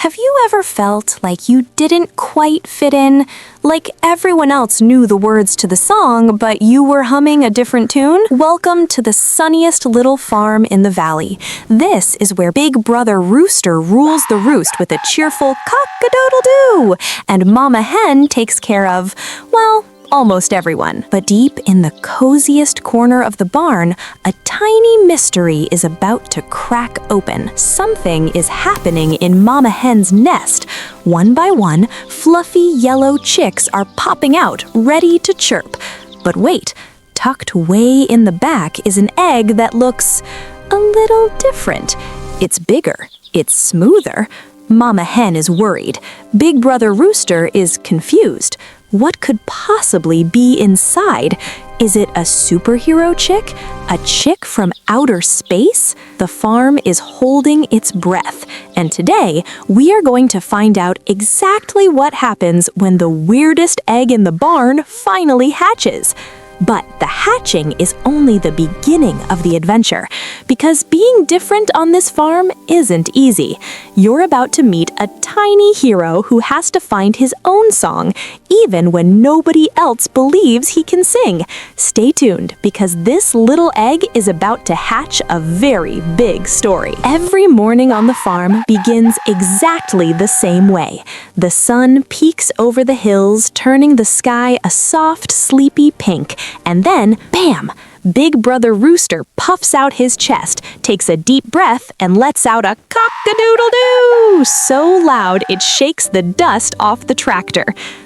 Have you ever felt like you didn't quite fit in? Like everyone else knew the words to the song, but you were humming a different tune? Welcome to the sunniest little farm in the valley. This is where Big Brother Rooster rules the roost with a cheerful cock-a-doodle-doo, and Mama Hen takes care of, well, almost everyone. But deep in the coziest corner of the barn, a tiny mystery is about to crack open. Something is happening in Mama Hen's nest. One by one, fluffy yellow chicks are popping out, ready to chirp. But wait, tucked way in the back is an egg that looks a little different. It's bigger, it's smoother. Mama Hen is worried. Big Brother Rooster is confused. What could possibly be inside? Is it a superhero chick? A chick from outer space? The farm is holding its breath, and today we are going to find out exactly what happens when the weirdest egg in the barn finally hatches. But the hatching is only the beginning of the adventure, because being different on this farm isn't easy. You're about to meet a tiny hero who has to find his own song, even when nobody else believes he can sing. Stay tuned, because this little egg is about to hatch a very big story. Every morning on the farm begins exactly the same way. The sun peeks over the hills, turning the sky a soft, sleepy pink. And then, bam! Big Brother Rooster puffs out his chest, takes a deep breath, and lets out a cock-a-doodle-doo so loud it shakes the dust off the tractor.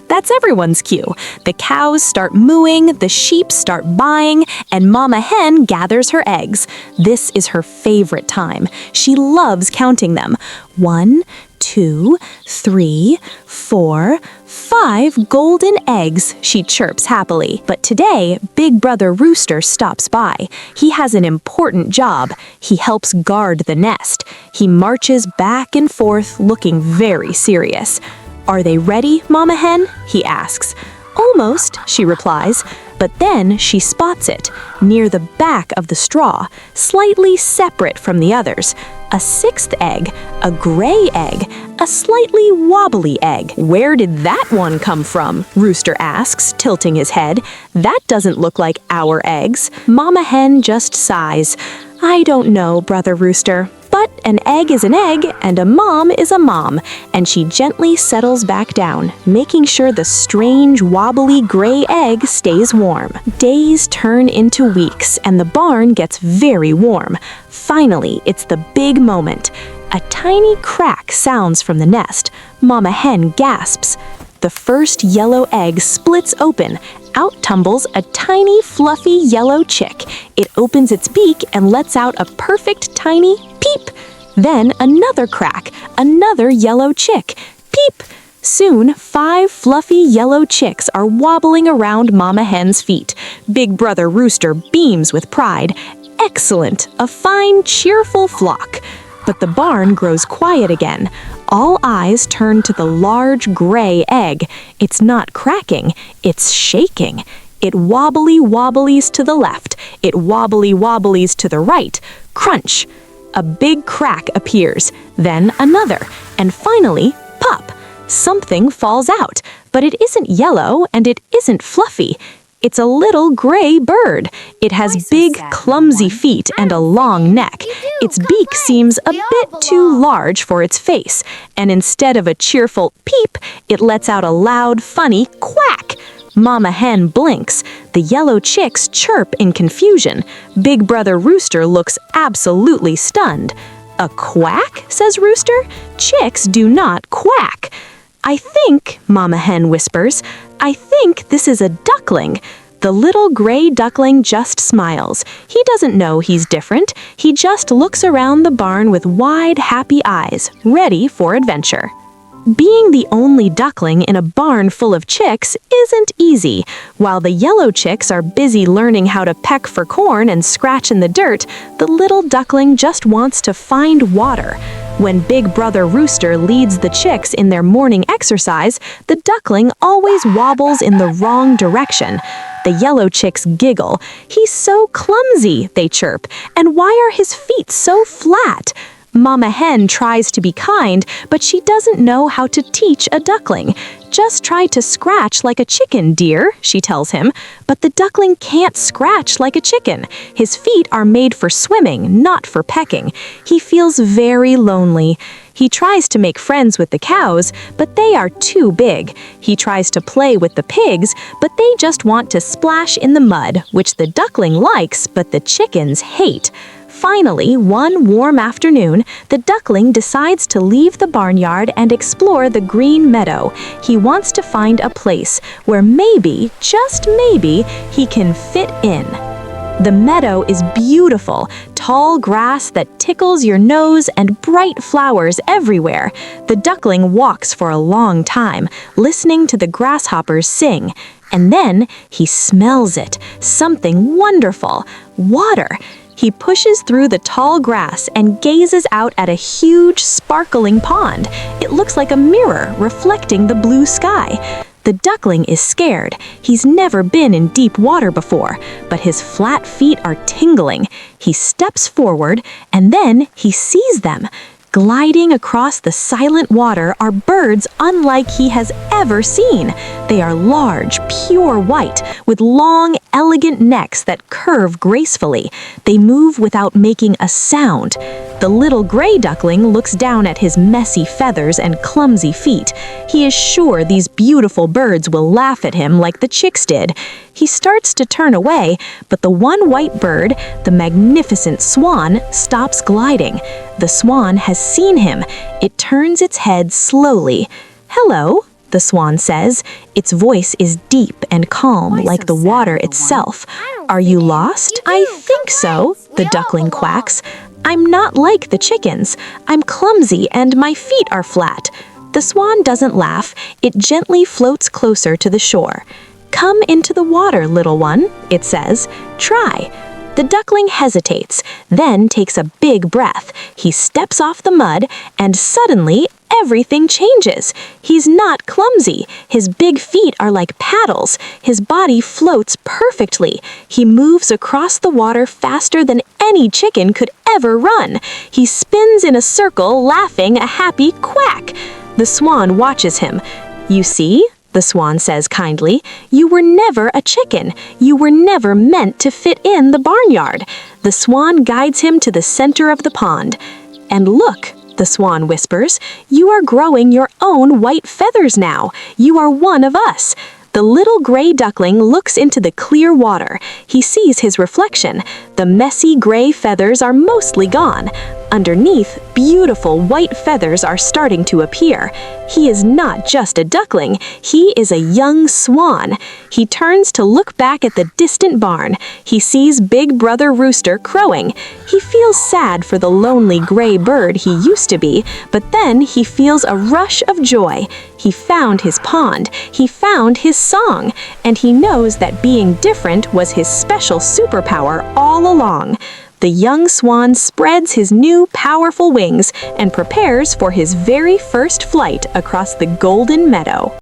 That's everyone's cue. The cows start mooing, the sheep start baaing, and Mama Hen gathers her eggs. This is her favorite time. She loves counting them. 1, 2, 3, 4, 5 golden eggs, she chirps happily. But today, Big Brother Rooster stops by. He has an important job. He helps guard the nest. He marches back and forth, looking very serious. "Are they ready, Mama Hen?" he asks. "Almost," she replies. But then she spots it, near the back of the straw, slightly separate from the others. A 6th egg, a gray egg, a slightly wobbly egg. "Where did that one come from?" Rooster asks, tilting his head. "That doesn't look like our eggs." Mama Hen just sighs. "I don't know, Brother Rooster. But an egg is an egg, and a mom is a mom," and she gently settles back down, making sure the strange, wobbly gray egg stays warm. Days turn into weeks, and the barn gets very warm. Finally, it's the big moment. A tiny crack sounds from the nest. Mama Hen gasps. The first yellow egg splits open. Out tumbles a tiny, fluffy yellow chick. It opens its beak and lets out a perfect tiny peep. Then another crack, another yellow chick. Peep! Soon, 5 fluffy yellow chicks are wobbling around Mama Hen's feet. Big Brother Rooster beams with pride. Excellent! A fine, cheerful flock. But the barn grows quiet again. All eyes turn to the large gray egg. It's not cracking, it's shaking. It wobbly-wobblies to the left. It wobbly-wobblies to the right. Crunch! A big crack appears, then another, and finally, pop! Something falls out, but it isn't yellow and it isn't fluffy. It's a little gray bird. It has big, clumsy feet and a long neck. Its beak seems a bit too large for its face, and instead of a cheerful peep, it lets out a loud, funny quack. Mama Hen blinks. The yellow chicks chirp in confusion. Big Brother Rooster looks absolutely stunned. "A quack?" says Rooster. "Chicks do not quack." "I think," Mama Hen whispers, "I think this is a duckling." The little gray duckling just smiles. He doesn't know he's different. He just looks around the barn with wide, happy eyes, ready for adventure. Being the only duckling in a barn full of chicks isn't easy. While the yellow chicks are busy learning how to peck for corn and scratch in the dirt, the little duckling just wants to find water. When Big Brother Rooster leads the chicks in their morning exercise, the duckling always wobbles in the wrong direction. The yellow chicks giggle. "He's so clumsy," they chirp. "And why are his feet so flat?" Mama Hen tries to be kind, but she doesn't know how to teach a duckling. "Just try to scratch like a chicken, dear," she tells him. But the duckling can't scratch like a chicken. His feet are made for swimming, not for pecking. He feels very lonely. He tries to make friends with the cows, but they are too big. He tries to play with the pigs, but they just want to splash in the mud, which the duckling likes, but the chickens hate. Finally, one warm afternoon, the duckling decides to leave the barnyard and explore the green meadow. He wants to find a place where maybe, just maybe, he can fit in. The meadow is beautiful, tall grass that tickles your nose and bright flowers everywhere. The duckling walks for a long time, listening to the grasshoppers sing. And then he smells it, something wonderful, water. He pushes through the tall grass and gazes out at a huge, sparkling pond. It looks like a mirror reflecting the blue sky. The duckling is scared. He's never been in deep water before, but his flat feet are tingling. He steps forward, and then he sees them. Gliding across the silent water are birds unlike he has ever seen. They are large, pure white, with long, elegant necks that curve gracefully. They move without making a sound. The little gray duckling looks down at his messy feathers and clumsy feet. He is sure these beautiful birds will laugh at him like the chicks did. He starts to turn away, but the one white bird, the magnificent swan, stops gliding. The swan has seen him. It turns its head slowly. "Hello," the swan says. Its voice is deep and calm, like the water itself. "Are you lost?" "I think so," the duckling quacks. "I'm not like the chickens. I'm clumsy and my feet are flat." The swan doesn't laugh. It gently floats closer to the shore. "Come into the water, little one," it says. "Try." The duckling hesitates, then takes a big breath. He steps off the mud, and suddenly everything changes. He's not clumsy. His big feet are like paddles. His body floats perfectly. He moves across the water faster than any chicken could ever run. He spins in a circle, laughing a happy quack. The swan watches him. "You see?" the swan says kindly. "You were never a chicken. You were never meant to fit in the barnyard." The swan guides him to the center of the pond. "And look," the swan whispers, "you are growing your own white feathers now. You are one of us." The little gray duckling looks into the clear water. He sees his reflection. The messy gray feathers are mostly gone. Underneath, beautiful white feathers are starting to appear. He is not just a duckling, he is a young swan. He turns to look back at the distant barn. He sees big Brother Rooster crowing. He feels sad for the lonely gray bird he used to be, but then he feels a rush of joy. He found his pond, he found his song, and he knows that being different was his special superpower all along. The young swan spreads his new powerful wings and prepares for his very first flight across the golden meadow.